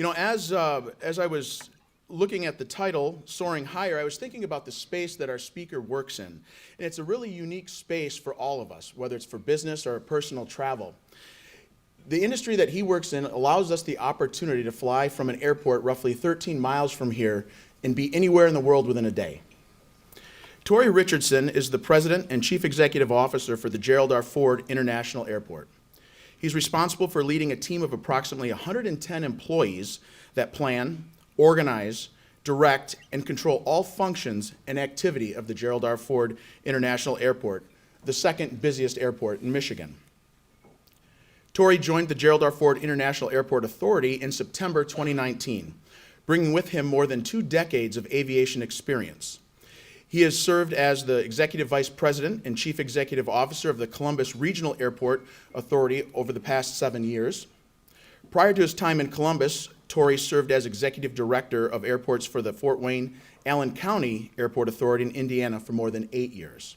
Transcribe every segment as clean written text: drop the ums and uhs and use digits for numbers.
You know, as I was looking at the title, Soaring Higher, I was thinking about the space that our speaker works in. And it's a really unique space for all of us, whether it's for business or personal travel. The industry that he works in allows us the opportunity to fly from an airport roughly 13 miles from here and be anywhere in the world within a day. Tory Richardson is the president and chief executive officer for the Gerald R. Ford International Airport. He's responsible for leading a team of approximately 110 employees that plan, organize, direct, and control all functions and activity of the Gerald R. Ford International Airport, the second busiest airport in Michigan. Tory joined the Gerald R. Ford International Airport Authority in September 2019, bringing with him more than 2 decades of aviation experience. He has served as the Executive Vice President and Chief Executive Officer of the Columbus Regional Airport Authority over the past 7 years. Prior to his time in Columbus, Tory served as Executive Director of Airports for the Fort Wayne-Allen County Airport Authority in Indiana for more than 8 years.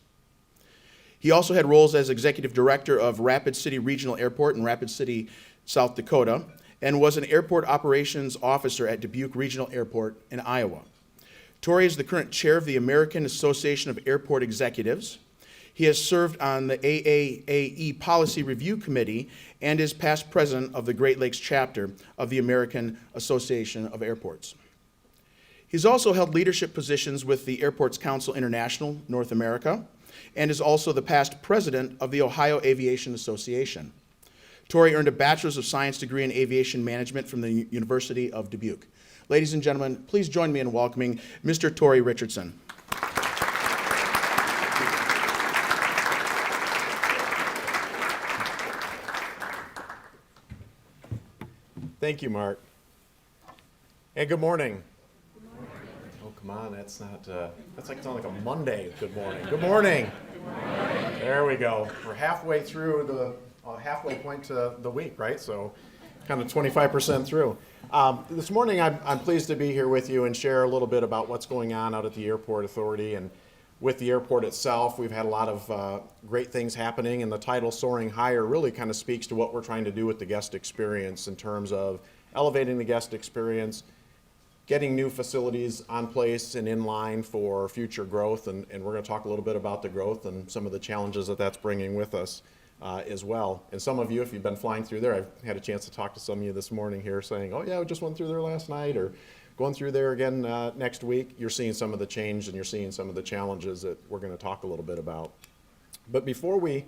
He also had roles as Executive Director of Rapid City Regional Airport in Rapid City, South Dakota, and was an Airport Operations Officer at Dubuque Regional Airport in Iowa. Tory is the current chair of the American Association of Airport Executives. He has served on the AAAE Policy Review Committee and is past president of the Great Lakes chapter of the American Association of Airports. He's also held leadership positions with the Airports Council International, North America, and is also the past president of the Ohio Aviation Association. Tory earned a Bachelor's of Science degree in Aviation Management from the University of Dubuque. Ladies and gentlemen, please join me in welcoming Mr. Tory Richardson. Thank you, Mark. And good morning. Oh, come on, that's like it's like a Monday. Good morning. Good morning. There we go. We're halfway through the halfway point to the week, right? So kind of 25% through. This morning, I'm pleased to be here with you and share a little bit about what's going on out at the Airport Authority and with the airport itself. We've had a lot of great things happening, and the title Soaring Higher really kind of speaks to what we're trying to do with the guest experience in terms of elevating the guest experience, getting new facilities on place and in line for future growth, and we're going to talk a little bit about the growth and some of the challenges that that's bringing with us as well. And some of you, if you've been flying through there, I've had a chance to talk to some of you this morning here saying, oh yeah, we just went through there last night, or going through there again next week. You're seeing some of the change and you're seeing some of the challenges that we're going to talk a little bit about. But before we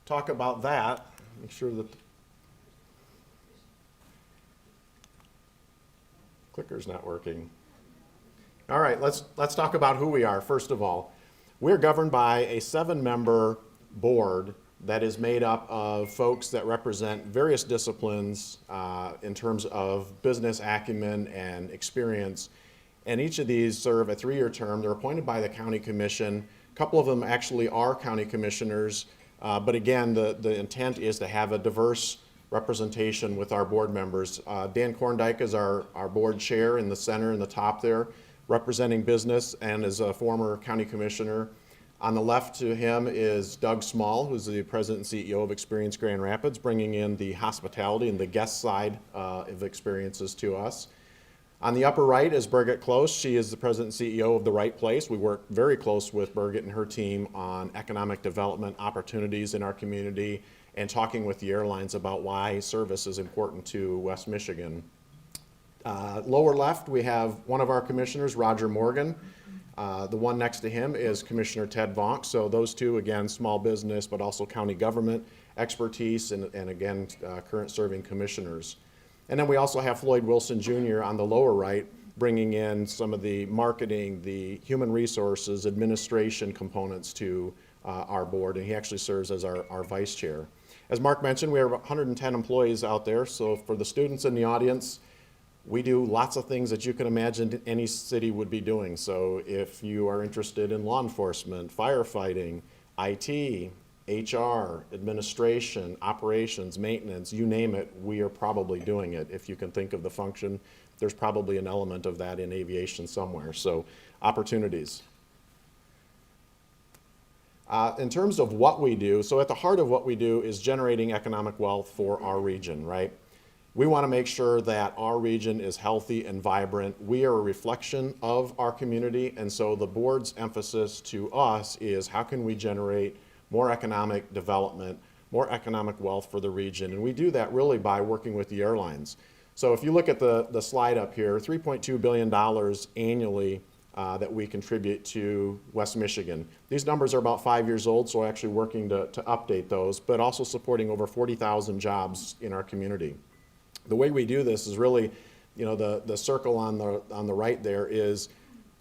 talk about that, make sure that the clicker's not working. All right, let's talk about who we are. First of all, we're governed by a 7-member board that is made up of folks that represent various disciplines in terms of business acumen and experience. And each of these serve a 3-year term. They're appointed by the county commission. A couple of them actually are county commissioners. But again, the intent is to have a diverse representation with our board members. Dan Korndike is our board chair in the center in the top there, representing business and is a former county commissioner. On the left to him is Doug Small, who's the president and CEO of Experience Grand Rapids, bringing in the hospitality and the guest side of experiences to us. On the upper right is Birgit Close. She is the president and CEO of The Right Place. We work very close with Birgit and her team on economic development opportunities in our community and talking with the airlines about why service is important to West Michigan. Lower left, we have one of our commissioners, Roger Morgan. The one next to him is Commissioner Ted Vonk. So those two, again, small business, but also county government expertise, and again, current serving commissioners. And then we also have Floyd Wilson Jr. on the lower right, bringing in some of the marketing, the human resources, administration components to our board, and he actually serves as our vice chair. As Mark mentioned, we have 110 employees out there, so for the students in the audience, we do lots of things that you can imagine any city would be doing. So if you are interested in law enforcement, firefighting, IT, HR, administration, operations, maintenance, you name it, we are probably doing it. If you can think of the function, there's probably an element of that in aviation somewhere. So opportunities. In terms of what we do, so at the heart of what we do is generating economic wealth for our region, right? We want to make sure that our region is healthy and vibrant. We are a reflection of our community, and so the board's emphasis to us is how can we generate more economic development, more economic wealth for the region, and we do that really by working with the airlines. So if you look at the slide up here, $3.2 billion annually that we contribute to West Michigan. These numbers are about 5 years old, so we're actually working to update those, but also supporting over 40,000 jobs in our community. The way we do this is really, the circle on the right there is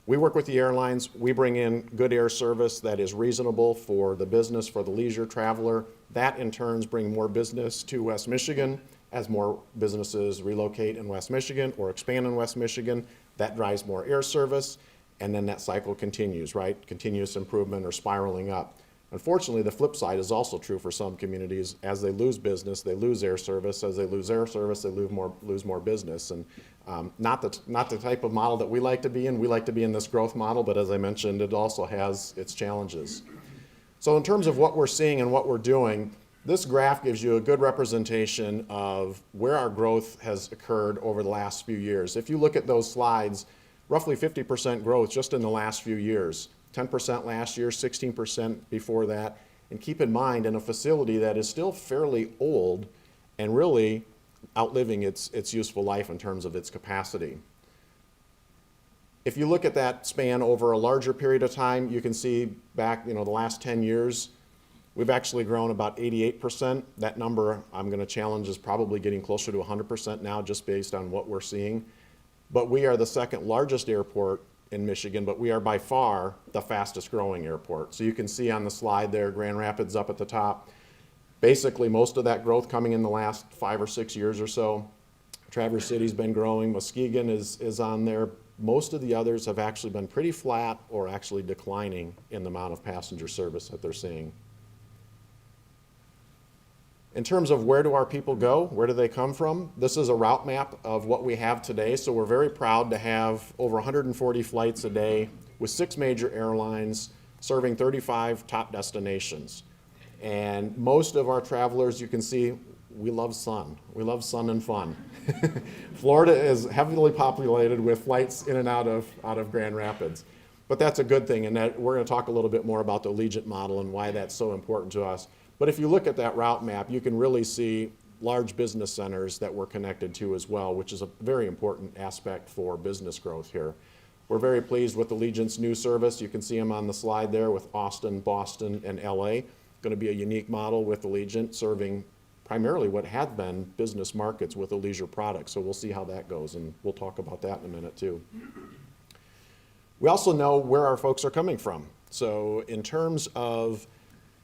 we work with the airlines, we bring in good air service that is reasonable for the business, for the leisure traveler. That in turns bring more business to West Michigan. As more businesses relocate in West Michigan or expand in West Michigan, that drives more air service, and then that cycle continues, right? Continuous improvement or spiraling up. Unfortunately, the flip side is also true for some communities. As they lose business, they lose air service. As they lose air service, they lose more business. And not the type of model that we like to be in. We like to be in this growth model, but as I mentioned, it also has its challenges. So in terms of what we're seeing and what we're doing, this graph gives you a good representation of where our growth has occurred over the last few years. If you look at those slides, roughly 50% growth just in the last few years. 10% last year, 16% before that. And keep in mind, in a facility that is still fairly old and really outliving its useful life in terms of its capacity. If you look at that span over a larger period of time, you can see back, the last 10 years, we've actually grown about 88%. That number I'm going to challenge is probably getting closer to 100% now just based on what we're seeing. But we are the second largest airport in Michigan, but we are by far the fastest growing airport. So you can see on the slide there, Grand Rapids up at the top. Basically, most of that growth coming in the last 5 or 6 years or so. Traverse City's been growing. Muskegon is on there. Most of the others have actually been pretty flat or actually declining in the amount of passenger service that they're seeing. In terms of where do our people go, where do they come from, this is a route map of what we have today. So we're very proud to have over 140 flights a day with 6 major airlines serving 35 top destinations. And most of our travelers, you can see, we love sun. We love sun and fun. Florida is heavily populated with flights in and out of Grand Rapids. But that's a good thing, and that we're going to talk a little bit more about the Allegiant model and why that's so important to us. But if you look at that route map, you can really see large business centers that we're connected to as well, which is a very important aspect for business growth here. We're very pleased with Allegiant's new service. You can see them on the slide there with Austin, Boston, and LA. Going to be a unique model with Allegiant serving primarily what had been business markets with a leisure product. So we'll see how that goes, and we'll talk about that in a minute too. We also know where our folks are coming from. So in terms of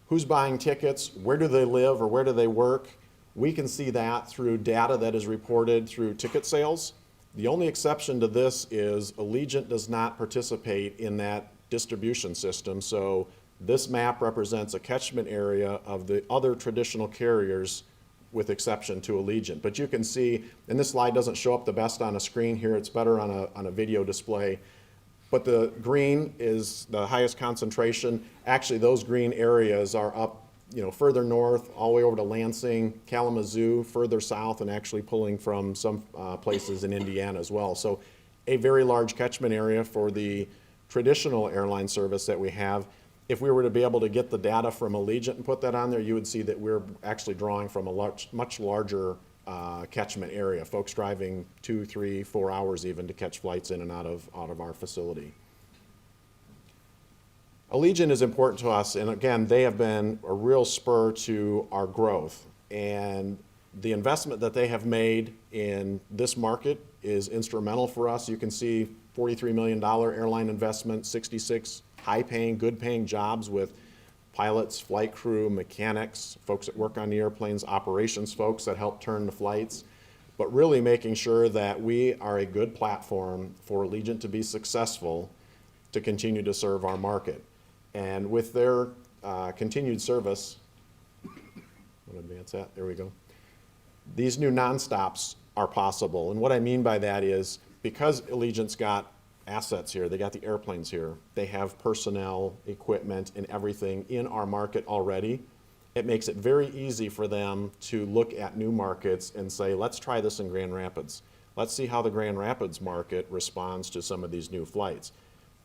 who's buying tickets, where do they live or where do they work, we can see that through data that is reported through ticket sales. The only exception to this is Allegiant does not participate in that distribution system. So this map represents a catchment area of the other traditional carriers with exception to Allegiant. But you can see, and this slide doesn't show up the best on a screen here, it's better on a video display. But the green is the highest concentration. Actually, those green areas are up, further north, all the way over to Lansing, Kalamazoo, further south, and actually pulling from some places in Indiana as well. So a very large catchment area for the traditional airline service that we have. If we were to be able to get the data from Allegiant and put that on there, you would see that we're actually drawing from a much larger catchment area, folks driving 2, 3, 4 hours even to catch flights in and out of our facility. Allegiant is important to us, and again, they have been a real spur to our growth. And the investment that they have made in this market is instrumental for us. You can see $43 million airline investment, 66 high-paying, good-paying jobs with pilots, flight crew, mechanics, folks that work on the airplanes, operations folks that help turn the flights, but really making sure that we are a good platform for Allegiant to be successful to continue to serve our market. And with their continued service, I'm going to advance that, there we go. These new nonstops are possible. And what I mean by that is because Allegiant's got assets here, they got the airplanes here, they have personnel, equipment, and everything in our market already. it makes it very easy for them to look at new markets and say, let's try this in Grand Rapids. Let's see how the Grand Rapids market responds to some of these new flights.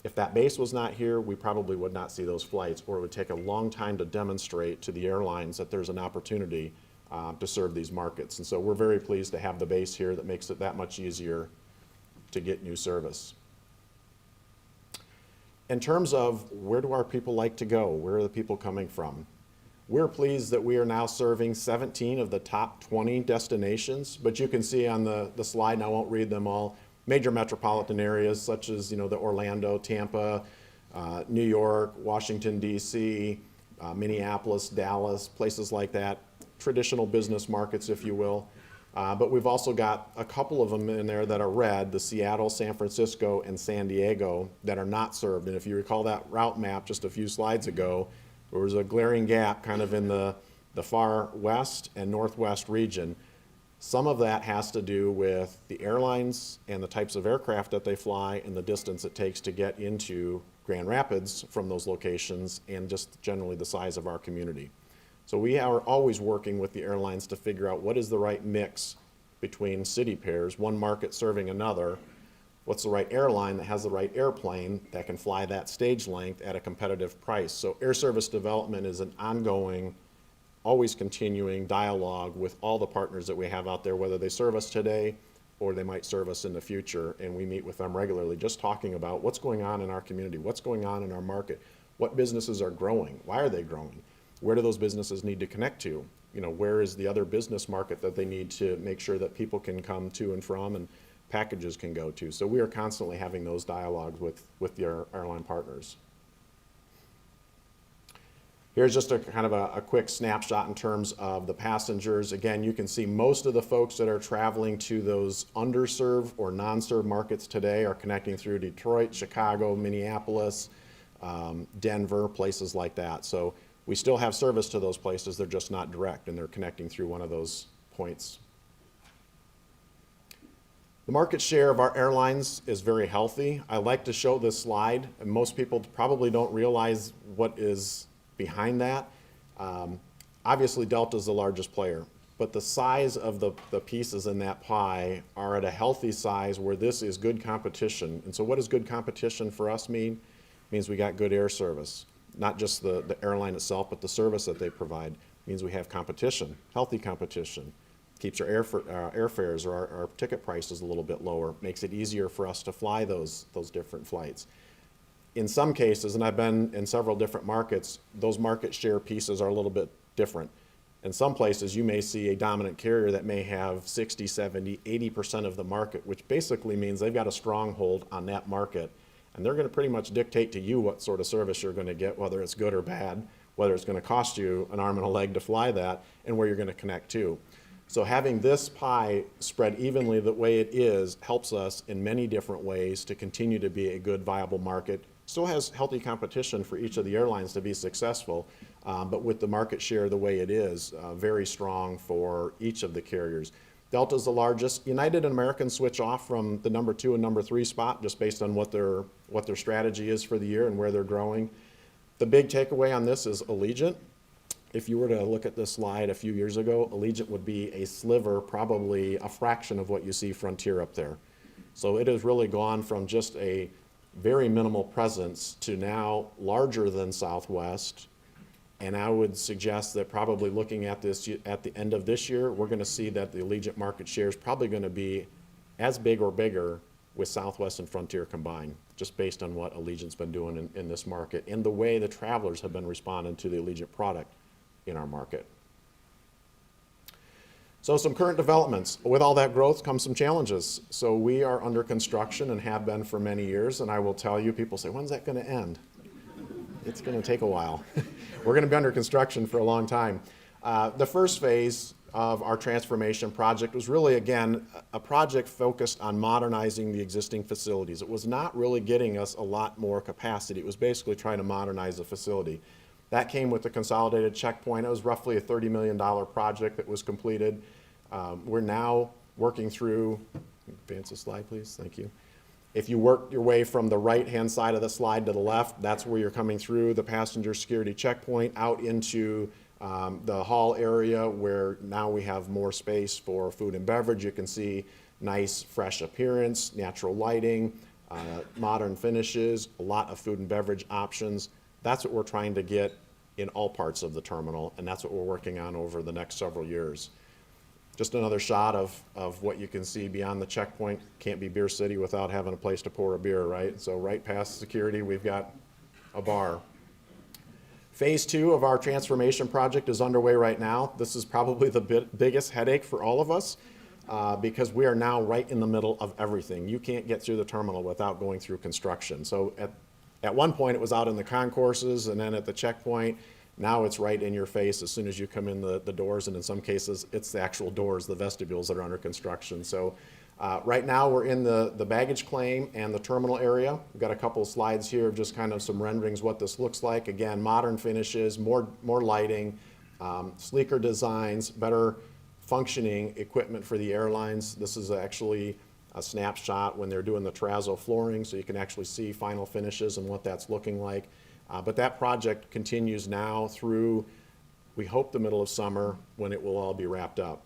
If that base was not here, we probably would not see those flights, or it would take a long time to demonstrate to the airlines that there's an opportunity to serve these markets. And so we're very pleased to have the base here that makes it that much easier to get new service. In terms of where do our people like to go, where are the people coming from? We're pleased that we are now serving 17 of the top 20 destinations, but you can see on the slide, and I won't read them all, major metropolitan areas such as the Orlando, Tampa, New York, Washington, D.C., Minneapolis, Dallas, places like that, traditional business markets, if you will. But we've also got a couple of them in there that are red, the Seattle, San Francisco, and San Diego, that are not served. And if you recall that route map just a few slides ago, there was a glaring gap kind of in the far west and northwest region. Some of that has to do with the airlines and the types of aircraft that they fly and the distance it takes to get into Grand Rapids from those locations, and just generally the size of our community. So we are always working with the airlines to figure out what is the right mix between city pairs, one market serving another. What's the right airline that has the right airplane that can fly that stage length at a competitive price? So air service development is an ongoing, always continuing dialogue with all the partners that we have out there, whether they serve us today or they might serve us in the future. And we meet with them regularly, just talking about what's going on in our community, what's going on in our market, what businesses are growing, why are they growing, where do those businesses need to connect to? Where is the other business market that they need to make sure that people can come to and from and packages can go to. So we are constantly having those dialogues with the airline partners. Here's just a kind of a quick snapshot in terms of the passengers. Again, you can see most of the folks that are traveling to those underserved or non-served markets today are connecting through Detroit, Chicago, Minneapolis, Denver, places like that. So we still have service to those places, they're just not direct, and they're connecting through one of those points. The market share of our airlines is very healthy. I like to show this slide, and most people probably don't realize what is behind that. Obviously, Delta is the largest player, but the size of the pieces in that pie are at a healthy size where this is good competition. And so what does good competition for us mean? It means we got good air service. Not just the airline itself, but the service that they provide. It means we have competition, healthy competition. Keeps our airfares or our ticket prices a little bit lower, makes it easier for us to fly those different flights. In some cases, and I've been in several different markets, those market share pieces are a little bit different. In some places, you may see a dominant carrier that may have 60, 70, 80% of the market, which basically means they've got a stronghold on that market, and they're going to pretty much dictate to you what sort of service you're going to get, whether it's good or bad, whether it's going to cost you an arm and a leg to fly that, and where you're going to connect to. So having this pie spread evenly the way it is helps us in many different ways to continue to be a good, viable market. Still has healthy competition for each of the airlines to be successful, but with the market share the way it is, very strong for each of the carriers. Delta's the largest. United and American switch off from the number 2 and number 3 spot just based on what their strategy is for the year and where they're growing. The big takeaway on this is Allegiant. If you were to look at this slide a few years ago, Allegiant would be a sliver, probably a fraction of what you see Frontier up there. So it has really gone from just a very minimal presence to now larger than Southwest. And I would suggest that probably looking at this at the end of this year, we're going to see that the Allegiant market share is probably going to be as big or bigger with Southwest and Frontier combined, just based on what Allegiant's been doing in this market and the way the travelers have been responding to the Allegiant product in our market. So some current developments. With all that growth comes some challenges. So we are under construction and have been for many years, and I will tell you, people say, when's that going to end? It's going to take a while. We're going to be under construction for a long time. The first phase of our transformation project was really, again, a project focused on modernizing the existing facilities. It was not really getting us a lot more capacity. It was basically trying to modernize the facility. That came with the consolidated checkpoint. It was roughly a $30 million project that was completed. We're now working through, advance the slide please, thank you. If you work your way from the right-hand side of the slide to the left, that's where you're coming through the passenger security checkpoint out into The hall area where now we have more space for food and beverage. You can see nice fresh appearance, natural lighting, modern finishes, a lot of food and beverage options. That's what we're trying to get in all parts of the terminal, and that's what we're working on over the next several years. Just another shot of what you can see beyond the checkpoint. Can't be Beer City without having a place to pour a beer, right? So right past security, we've got a bar. Phase 2 of our transformation project is underway right now. This is probably the biggest headache for all of us because we are now right in the middle of everything. You can't get through the terminal without going through construction. So at one point it was out in the concourses and then at the checkpoint. Now it's right in your face as soon as you come in the doors, and in some cases it's the actual doors, the vestibules that are under construction. So right now we're in the baggage claim and the terminal area. We've got a couple of slides here of just kind of some renderings what this looks like. Again, modern finishes, more lighting, sleeker designs, better functioning equipment for the airlines. This is actually a snapshot when they're doing the terrazzo flooring, so you can actually see final finishes and what that's looking like. But that project continues now through, we hope, the middle of summer when it will all be wrapped up.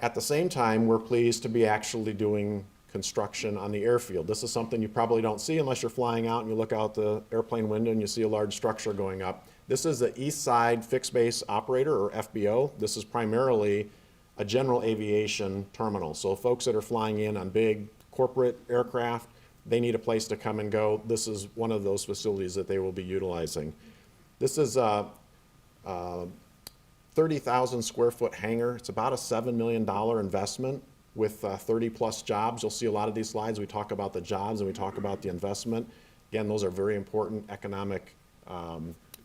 At the same time, we're pleased to be actually doing construction on the airfield. This is something you probably don't see unless you're flying out and you look out the airplane window and you see a large structure going up. This is the East Side Fixed Base Operator, or FBO. This is primarily a general aviation terminal. So folks that are flying in on big corporate aircraft, they need a place to come and go. This is one of those facilities that they will be utilizing. This is a 30,000 square foot hangar. It's about a $7 million investment with 30 plus jobs. You'll see a lot of these slides. We talk about the jobs and we talk about the investment. Again, those are very important economic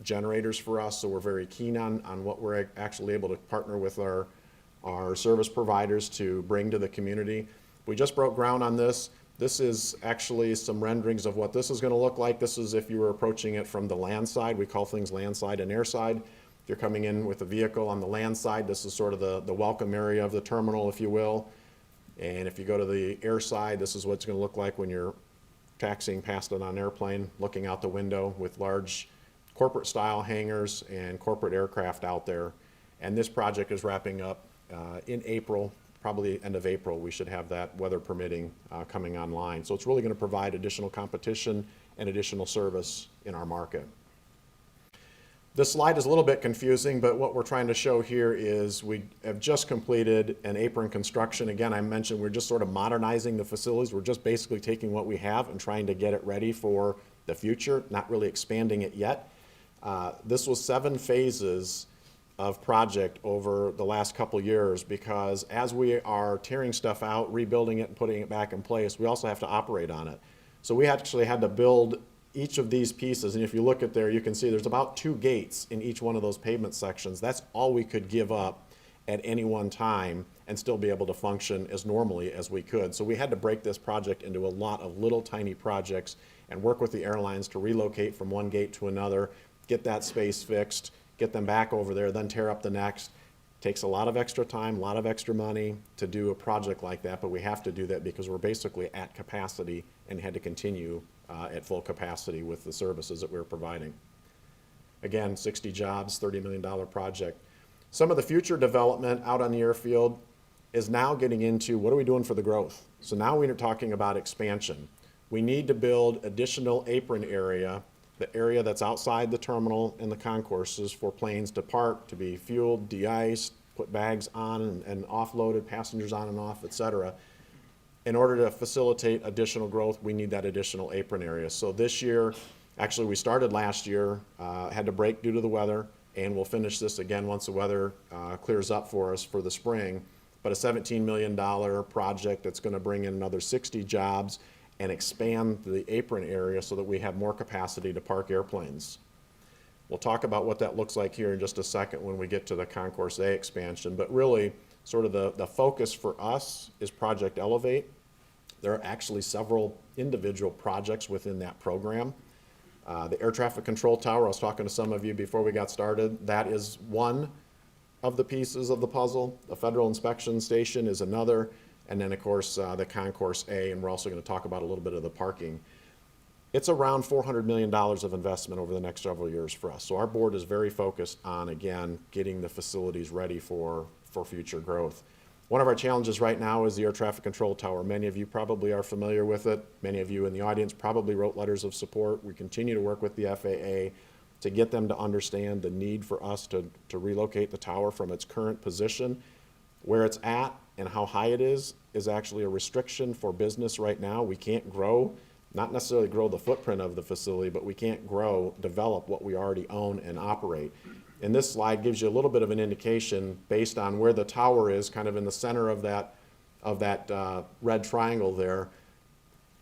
generators for us, so we're very keen on what we're actually able to partner with our service providers to bring to the community. We just broke ground on this. This is actually some renderings of what this is going to look like. This is if you were approaching it from the land side. We call things land side and air side. If you're coming in with a vehicle on the land side, this is sort of the welcome area of the terminal, if you will. And if you go to the air side, this is what it's going to look like when you're taxiing past it on an airplane, looking out the window with large corporate style hangars and corporate aircraft out there. And this project is wrapping up in April. Probably end of April, we should have that, weather permitting, coming online. So it's really going to provide additional competition and additional service in our market. This slide is a little bit confusing, but what we're trying to show here is we have just completed an apron construction. Again, I mentioned we're just sort of modernizing the facilities. We're just basically taking what we have and trying to get it ready for the future, not really expanding it yet. This was 7 phases of project over the last couple years, because as we are tearing stuff out, rebuilding it and putting it back in place, we also have to operate on it. So we actually had to build each of these pieces, and if you look at there, you can see there's about 2 gates in each one of those pavement sections. That's all we could give up at any one time and still be able to function as normally as we could. So we had to break this project into a lot of little tiny projects and work with the airlines to relocate from one gate to another, get that space fixed, get them back over there, then tear up the next. Takes a lot of extra time, a lot of extra money to do a project like that, but we have to do that because we're basically at capacity and had to continue at full capacity with the services that we're providing. Again, 60 jobs, $30 million project. Some of the future development out on the airfield is now getting into what are we doing for the growth? So now we're talking about expansion. We need to build additional apron area, the area that's outside the terminal and the concourses for planes to park, to be fueled, de-iced, put bags on and offloaded, passengers on and off, et cetera. In order to facilitate additional growth, we need that additional apron area. So this year, actually we started last year, had to break due to the weather, and we'll finish this again once the weather clears up for us for the spring. But a $17 million project that's going to bring in another 60 jobs and expand the apron area so that we have more capacity to park airplanes. We'll talk about what that looks like here in just a second when we get to the Concourse A expansion, but really sort of the focus for us is Project Elevate. There are actually several individual projects within that program. The air traffic control tower, I was talking to some of you before we got started, that is one of the pieces of the puzzle. The federal inspection station is another. And then, of course, the Concourse A, and we're also going to talk about a little bit of the parking. It's around $400 million of investment over the next several years for us. So our board is very focused on, again, getting the facilities ready for future growth. One of our challenges right now is the air traffic control tower. Many of you probably are familiar with it. Many of you in the audience probably wrote letters of support. We continue to work with the FAA to get them to understand the need for us to relocate the tower from its current position. Where it's at and how high it is actually a restriction for business right now. We can't grow, not necessarily grow the footprint of the facility, but we can't develop what we already own and operate. And this slide gives you a little bit of an indication based on where the tower is, kind of in the center of that red triangle there.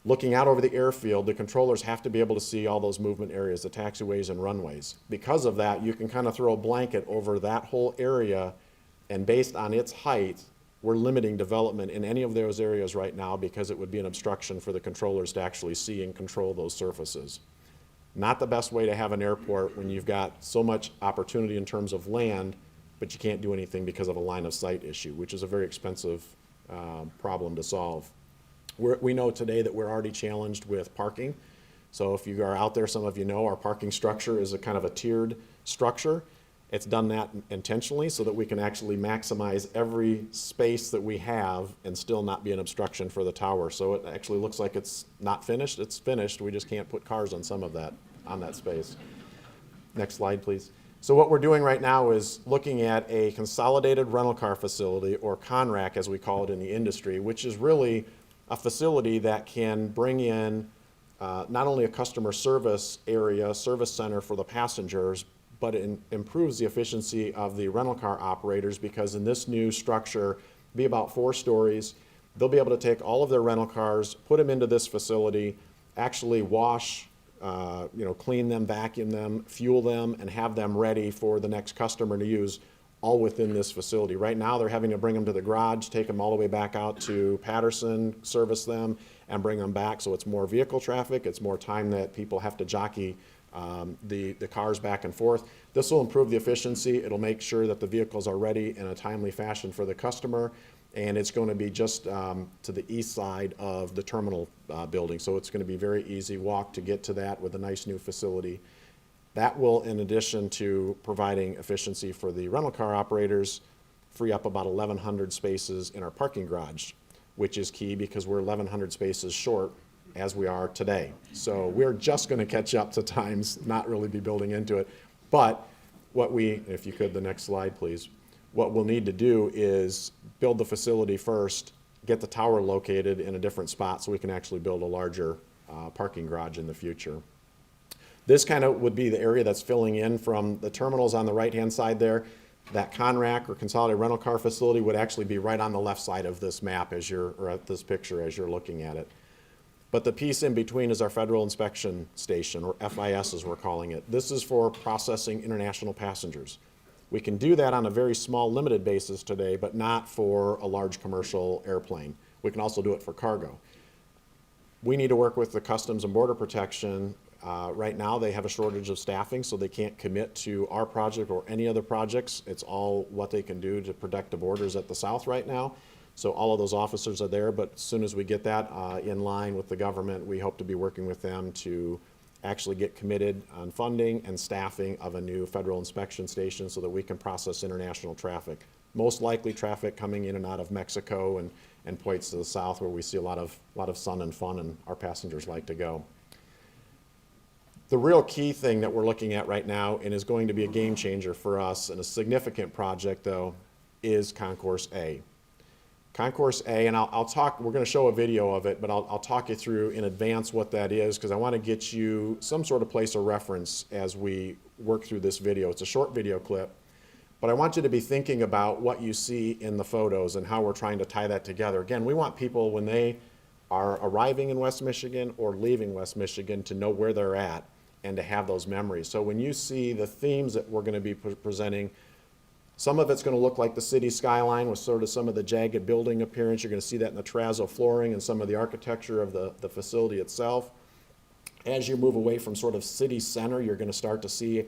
Looking out over the airfield, the controllers have to be able to see all those movement areas, the taxiways and runways. Because of that, you can kind of throw a blanket over that whole area, and based on its height, we're limiting development in any of those areas right now because it would be an obstruction for the controllers to actually see and control those surfaces. Not the best way to have an airport when you've got so much opportunity in terms of land, but you can't do anything because of a line of sight issue, which is a very expensive problem to solve. We know today that we're already challenged with parking. So if you are out there, some of you know our parking structure is a kind of a tiered structure. It's done that intentionally so that we can actually maximize every space that we have and still not be an obstruction for the tower. So it actually looks like it's not finished. It's finished. We just can't put cars on some of that, on that space. Next slide, please. So what we're doing right now is looking at a consolidated rental car facility, or CONRAC as we call it in the industry, which is really a facility that can bring in not only a customer service area, service center for the passengers, but it improves the efficiency of the rental car operators, because in this new structure, be about 4 stories, they'll be able to take all of their rental cars, put them into this facility, actually wash, clean them, vacuum them, fuel them, and have them ready for the next customer to use, all within this facility. Right now, they're having to bring them to the garage, take them all the way back out to Patterson, service them, and bring them back. So it's more vehicle traffic, it's more time that people have to jockey the cars back and forth. This will improve the efficiency. It'll make sure that the vehicles are ready in a timely fashion for the customer, and it's going to be just to the east side of the terminal building. So it's going to be very easy walk to get to that with a nice new facility. That will, in addition to providing efficiency for the rental car operators, free up about 1,100 spaces in our parking garage, which is key because we're 1,100 spaces short as we are today. So we're just going to catch up to times, not really be building into it. But what if you could, the next slide, please. What we'll need to do is build the facility first, get the tower located in a different spot so we can actually build a larger parking garage in the future. This kind of would be the area that's filling in from the terminals on the right-hand side there. That CONRAC, or Consolidated Rental Car Facility, would actually be right on the left side of this map or at this picture as you're looking at it. But the piece in between is our Federal Inspection Station, or FIS as we're calling it. This is for processing international passengers. We can do that on a very small, limited basis today, but not for a large commercial airplane. We can also do it for cargo. We need to work with the Customs and Border Protection. Right now, they have a shortage of staffing, so they can't commit to our project or any other projects. It's all what they can do to protect the borders at the south right now. So all of those officers are there, but as soon as we get that in line with the government, we hope to be working with them to actually get committed on funding and staffing of a new federal inspection station so that we can process international traffic. Most likely traffic coming in and out of Mexico and points to the south where we see a lot of sun and fun and our passengers like to go. The real key thing that we're looking at right now, and is going to be a game changer for us and a significant project though, is Concourse A. Concourse A, and we're going to show a video of it, but I'll talk you through in advance what that is, because I want to get you some sort of place of reference as we work through this video. It's a short video clip, but I want you to be thinking about what you see in the photos and how we're trying to tie that together. Again, we want people, when they are arriving in West Michigan or leaving West Michigan, to know where they're at and to have those memories. So when you see the themes that we're going to be presenting, some of it's going to look like the city skyline with sort of some of the jagged building appearance. You're going to see that in the terrazzo flooring and some of the architecture of the facility itself. As you move away from sort of city center, you're going to start to see,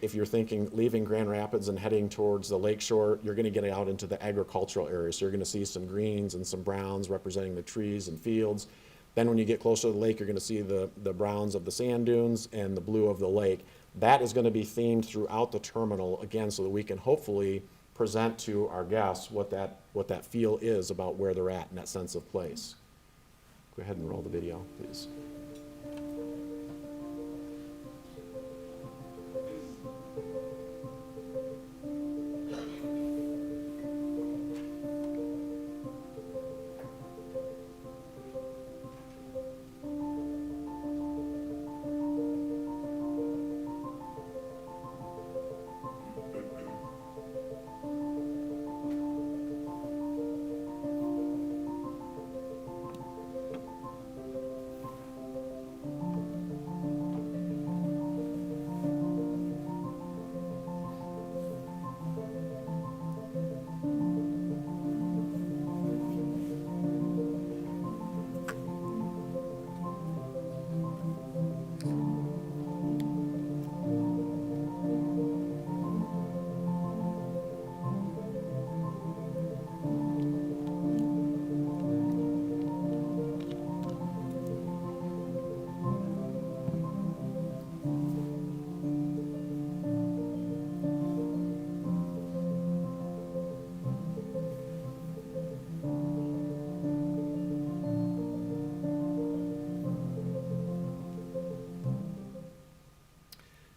if you're thinking leaving Grand Rapids and heading towards the lakeshore, you're going to get out into the agricultural area. So you're going to see some greens and some browns representing the trees and fields. Then when you get closer to the lake, you're going to see the browns of the sand dunes and the blue of the lake. That is going to be themed throughout the terminal, again, so that we can hopefully present to our guests what that feel is about where they're at in that sense of place. Go ahead and roll the video, please.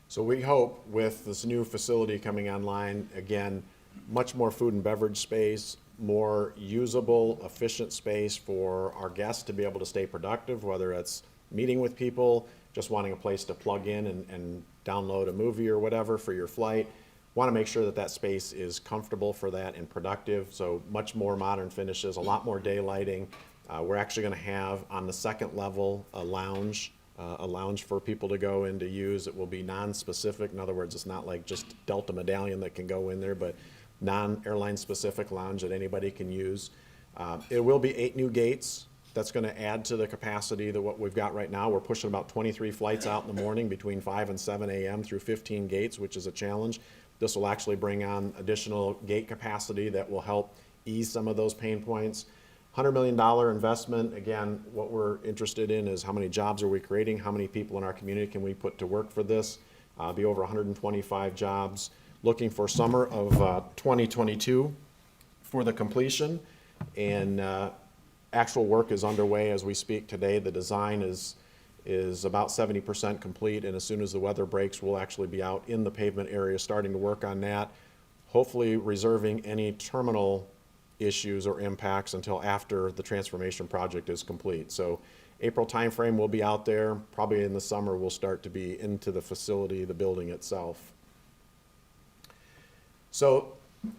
So we hope with this new facility coming online, again, much more food and beverage space, more usable, efficient space for our guests to be able to stay productive, whether it's meeting with people, just wanting a place to plug in and download a movie or whatever for your flight. Want to make sure that that space is comfortable for that and productive, so much more modern finishes, a lot more daylighting. We're actually going to have on the second level a lounge for people to go in to use. It will be non-specific. In other words, it's not like just Delta Medallion that can go in there, but non-airline specific lounge that anybody can use. It will be 8 new gates. That's going to add to the capacity that what we've got right now. We're pushing about 23 flights out in the morning between 5 and 7 a.m. through 15 gates, which is a challenge. This will actually bring on additional gate capacity that will help ease some of those pain points. $100 million investment. Again, what we're interested in is how many jobs are we creating, how many people in our community can we put to work for this. Be over 125 jobs. Looking for summer of 2022 for the completion, and actual work is underway as we speak today. The design is about 70% complete, and as soon as the weather breaks, we'll actually be out in the pavement area starting to work on that, hopefully reserving any terminal issues or impacts until after the transformation project is complete. So April timeframe, we'll be out there. Probably in the summer, we'll start to be into the facility, the building itself. So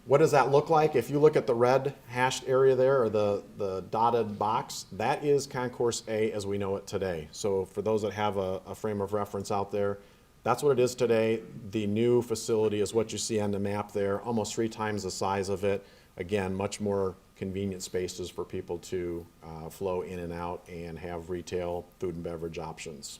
what does that look like? If you look at the red hashed area there, or the dotted box, that is Concourse A as we know it today. So for those that have a frame of reference out there, that's what it is today. The new facility is what you see on the map there, almost 3 times the size of it. Again, much more convenient spaces for people to flow in and out and have retail food and beverage options.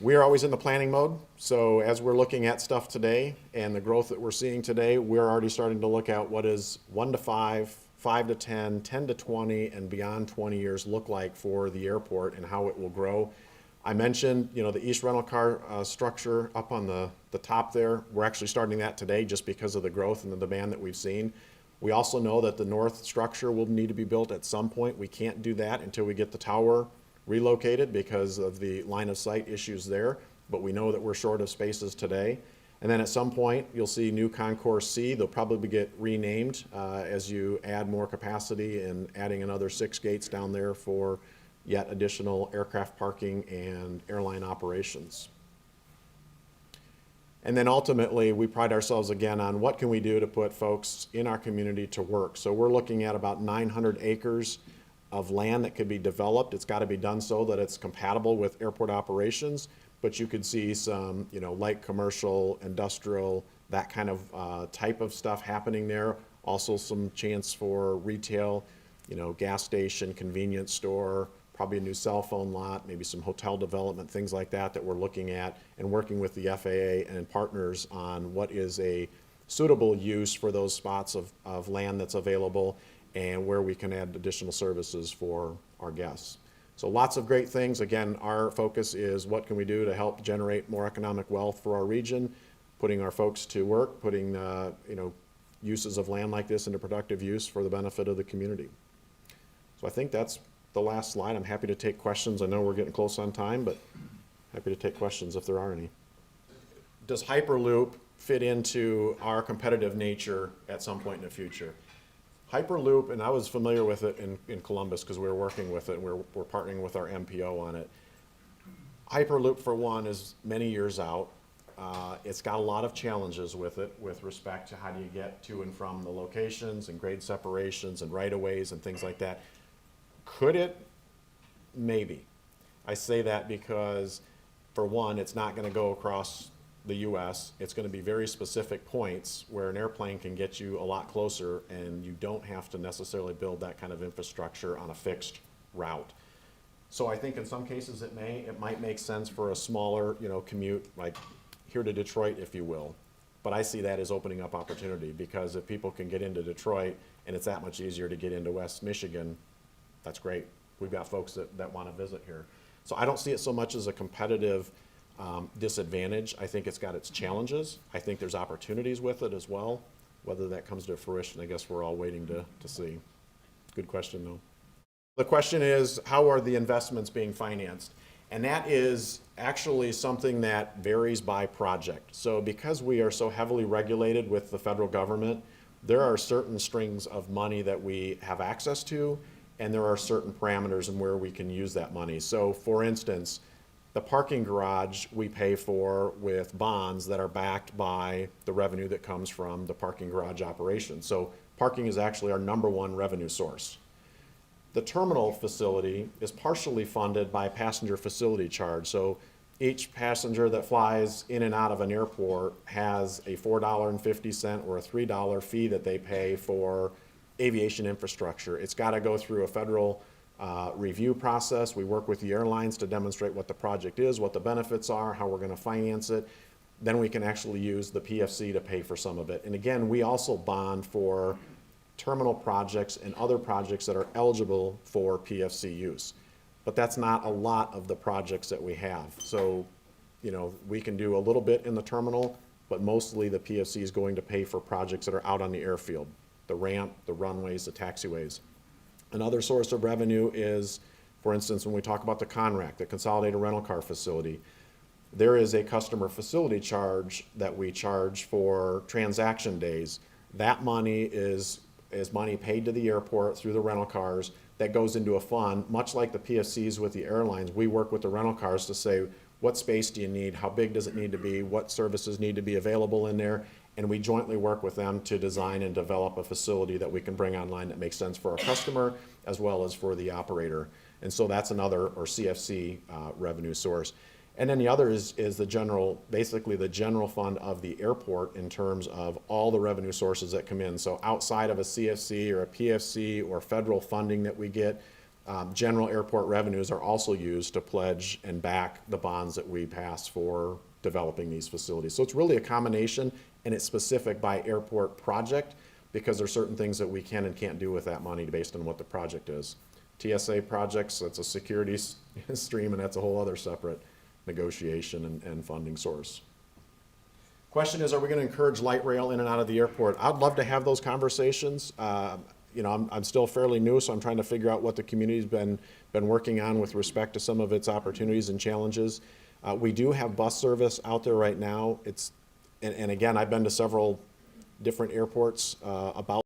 We are always in the planning mode, so as we're looking at stuff today and the growth that we're seeing today, we're already starting to look at what is 1 to 5, 5 to 10, 10 to 20, and beyond 20 years look like for the airport and how it will grow. I mentioned, the east rental car structure up on the top there. We're actually starting that today just because of the growth and the demand that we've seen. We also know that the north structure will need to be built at some point. We can't do that until we get the tower relocated because of the line of sight issues there, but we know that we're short of spaces today. And then at some point, you'll see new Concourse C. They'll probably get renamed as you add more capacity and adding another 6 gates down there for yet additional aircraft parking and airline operations. And then ultimately, we pride ourselves again on what can we do to put folks in our community to work. So we're looking at about 900 acres of land that could be developed. It's got to be done so that it's compatible with airport operations, but you could see some, light commercial, industrial, that kind of type of stuff happening there. Also some chance for retail, gas station, convenience store, probably a new cell phone lot, maybe some hotel development, things like that that we're looking at and working with the FAA and partners on what is a suitable use for those spots of land that's available. and where we can add additional services for our guests. So lots of great things. Again, our focus is what can we do to help generate more economic wealth for our region, putting our folks to work, putting uses of land like this into productive use for the benefit of the community. So I think that's the last slide. I'm happy to take questions. I know we're getting close on time, but happy to take questions if there are any. Does Hyperloop fit into our competitive nature at some point in the future? Hyperloop, and I was familiar with it in Columbus because we were working with it and we're partnering with our MPO on it. Hyperloop, for one, is many years out. It's got a lot of challenges with it with respect to how do you get to and from the locations and grade separations and right-of-ways and things like that. Could it? Maybe. I say that because, for one, it's not going to go across the U.S. It's going to be very specific points where an airplane can get you a lot closer and you don't have to necessarily build that kind of infrastructure on a fixed route. So I think in some cases it might make sense for a smaller, commute, like here to Detroit, if you will. But I see that as opening up opportunity, because if people can get into Detroit and it's that much easier to get into West Michigan, that's great. We've got folks that want to visit here. So I don't see it so much as a competitive disadvantage. I think it's got its challenges. I think there's opportunities with it as well. Whether that comes to fruition, I guess we're all waiting to see. Good question, though. The question is, how are the investments being financed? And that is actually something that varies by project. So because we are so heavily regulated with the federal government, there are certain strings of money that we have access to, and there are certain parameters in where we can use that money. So for instance, the parking garage we pay for with bonds that are backed by the revenue that comes from the parking garage operation. So parking is actually our #1 revenue source. The terminal facility is partially funded by passenger facility charge. So each passenger that flies in and out of an airport has a $4.50 or a $3 fee that they pay for aviation infrastructure. It's got to go through a federal review process. We work with the airlines to demonstrate what the project is, what the benefits are, how we're going to finance it. Then we can actually use the PFC to pay for some of it. And again, we also bond for terminal projects and other projects that are eligible for PFC use. But that's not a lot of the projects that we have. So, we can do a little bit in the terminal, but mostly the PFC is going to pay for projects that are out on the airfield, the ramp, the runways, the taxiways. Another source of revenue is, for instance, when we talk about the CONRAC, the Consolidated Rental Car Facility, there is a customer facility charge that we charge for transaction days. That money is money paid to the airport through the rental cars that goes into a fund, much like the PFCs with the airlines. We work with the rental cars to say, what space do you need? How big does it need to be? What services need to be available in there? And we jointly work with them to design and develop a facility that we can bring online that makes sense for our customer as well as for the operator. And so that's another, or CFC, revenue source. And then the other is basically the general fund of the airport in terms of all the revenue sources that come in. So outside of a CFC or a PFC or federal funding that we get, general airport revenues are also used to pledge and back the bonds that we pass for developing these facilities. So it's really a combination, and it's specific by airport project, because there are certain things that we can and can't do with that money based on what the project is. TSA projects, that's a security stream, and that's a whole other separate negotiation and funding source. Question is, are we going to encourage light rail in and out of the airport? I'd love to have those conversations. I'm still fairly new, so I'm trying to figure out what the community's been working on with respect to some of its opportunities and challenges. We do have bus service out there right now. And again, I've been to several different airports about